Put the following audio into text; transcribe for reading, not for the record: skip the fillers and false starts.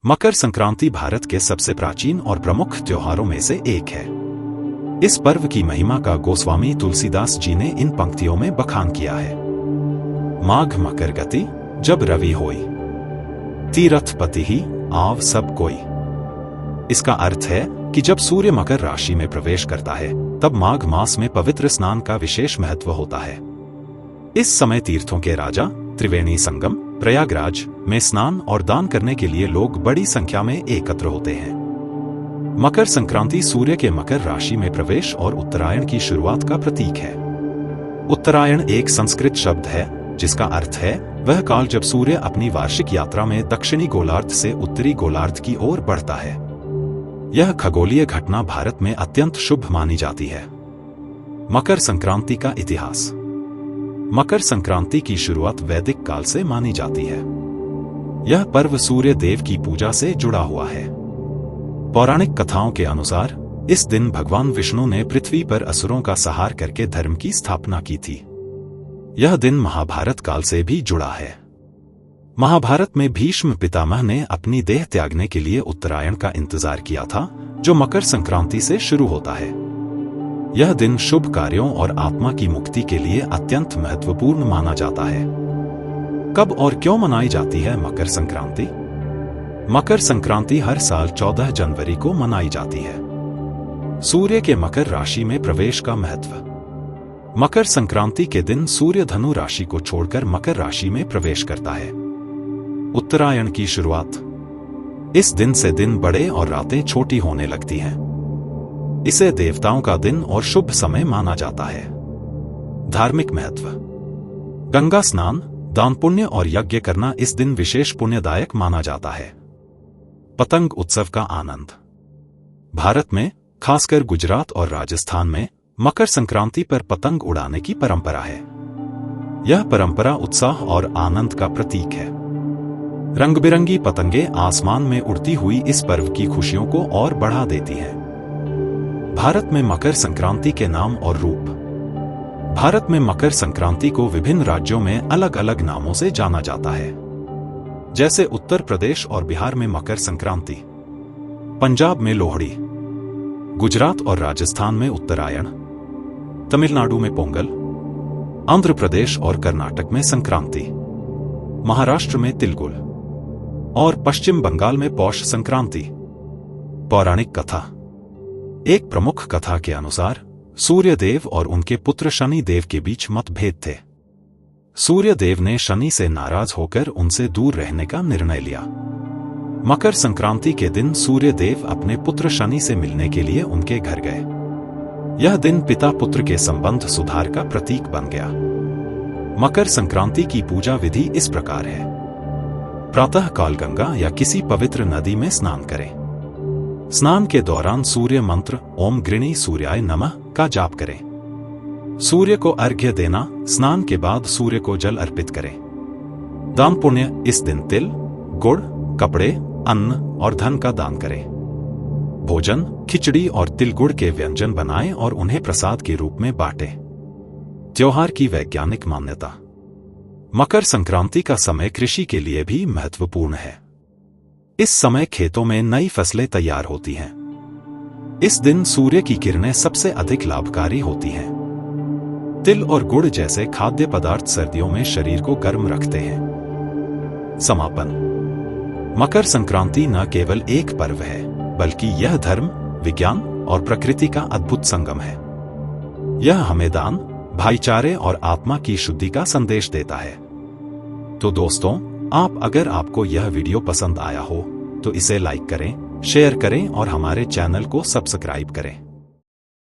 मकर संक्रांति भारत के सबसे प्राचीन और प्रमुख त्योहारों में से एक है। इस पर्व की महिमा का गोस्वामी तुलसीदास जी ने इन पंक्तियों में बखान किया है। माघ मकर गति जब रवि होई, तीरथ पति ही आव सब कोई। इसका अर्थ है कि जब सूर्य मकर राशि में प्रवेश करता है तब माघ मास में पवित्र स्नान का विशेष महत्व होता है। इस समय तीर्थों के राजा त्रिवेणी संगम प्रयागराज में स्नान और दान करने के लिए लोग बड़ी संख्या में एकत्र होते हैं। मकर संक्रांति सूर्य के मकर राशि में प्रवेश और उत्तरायण की शुरुआत का प्रतीक है। उत्तरायण एक संस्कृत शब्द है जिसका अर्थ है वह काल जब सूर्य अपनी वार्षिक यात्रा में दक्षिणी गोलार्ध से उत्तरी गोलार्ध की ओर बढ़ता है। यह खगोलीय घटना भारत में अत्यंत शुभ मानी जाती है। मकर संक्रांति का इतिहास। मकर संक्रांति की शुरुआत वैदिक काल से मानी जाती है। यह पर्व सूर्य देव की पूजा से जुड़ा हुआ है। पौराणिक कथाओं के अनुसार इस दिन भगवान विष्णु ने पृथ्वी पर असुरों का संहार करके धर्म की स्थापना की थी। यह दिन महाभारत काल से भी जुड़ा है। महाभारत में भीष्म पितामह ने अपनी देह त्यागने के लिए उत्तरायण का इंतजार किया था, जो मकर संक्रांति से शुरू होता है। यह दिन शुभ कार्यों और आत्मा की मुक्ति के लिए अत्यंत महत्वपूर्ण माना जाता है। कब और क्यों मनाई जाती है मकर संक्रांति? मकर संक्रांति हर साल 14 जनवरी को मनाई जाती है। सूर्य के मकर राशि में प्रवेश का महत्व। मकर संक्रांति के दिन सूर्य धनु राशि को छोड़कर मकर राशि में प्रवेश करता है। उत्तरायण की शुरुआत। इस दिन से दिन बड़े और रातें छोटी होने लगती हैं। इसे देवताओं का दिन और शुभ समय माना जाता है। धार्मिक महत्व। गंगा स्नान, दान पुण्य और यज्ञ करना इस दिन विशेष पुण्यदायक माना जाता है। पतंग उत्सव का आनंद। भारत में, खासकर गुजरात और राजस्थान में, मकर संक्रांति पर पतंग उड़ाने की परंपरा है। यह परंपरा उत्साह और आनंद का प्रतीक है। रंग-बिरंगी पतंगे आसमान में उड़ती हुई इस पर्व की खुशियों को और बढ़ा देती हैं। भारत में मकर संक्रांति के नाम और रूप। भारत में मकर संक्रांति को विभिन्न राज्यों में अलग अलग नामों से जाना जाता है। जैसे उत्तर प्रदेश और बिहार में मकर संक्रांति, पंजाब में लोहड़ी, गुजरात और राजस्थान में उत्तरायण, तमिलनाडु में पोंगल, आंध्र प्रदेश और कर्नाटक में संक्रांति, महाराष्ट्र में तिलगुल और पश्चिम बंगाल में पौष संक्रांति। पौराणिक कथा। एक प्रमुख कथा के अनुसार सूर्य देव और उनके पुत्र शनि देव के बीच मतभेद थे। सूर्य देव ने शनि से नाराज होकर उनसे दूर रहने का निर्णय लिया। मकर संक्रांति के दिन सूर्य देव अपने पुत्र शनि से मिलने के लिए उनके घर गए। यह दिन पिता पुत्र के संबंध सुधार का प्रतीक बन गया। मकर संक्रांति की पूजा विधि इस प्रकार है। प्रातः काल गंगा या किसी पवित्र नदी में स्नान करें। स्नान के दौरान सूर्य मंत्र ओम गृणी सूर्याय नमः का जाप करें। सूर्य को अर्घ्य देना। स्नान के बाद सूर्य को जल अर्पित करें। दान पुण्य। इस दिन तिल, गुड़, कपड़े, अन्न और धन का दान करें। भोजन, खिचड़ी और तिल गुड़ के व्यंजन बनाएं और उन्हें प्रसाद के रूप में बांटें। त्योहार की वैज्ञानिक मान्यता। मकर संक्रांति का समय कृषि के लिए भी महत्वपूर्ण है। इस समय खेतों में नई फसलें तैयार होती हैं। इस दिन सूर्य की किरणें सबसे अधिक लाभकारी होती हैं। तिल और गुड़ जैसे खाद्य पदार्थ सर्दियों में शरीर को गर्म रखते हैं। समापन। मकर संक्रांति न केवल एक पर्व है, बल्कि यह धर्म, विज्ञान और प्रकृति का अद्भुत संगम है। यह हमें दान, भाईचारे और आत्मा की शुद्धि का संदेश देता है। तो दोस्तों, अगर आपको यह वीडियो पसंद आया हो तो इसे लाइक करें, शेयर करें और हमारे चैनल को सब्सक्राइब करें।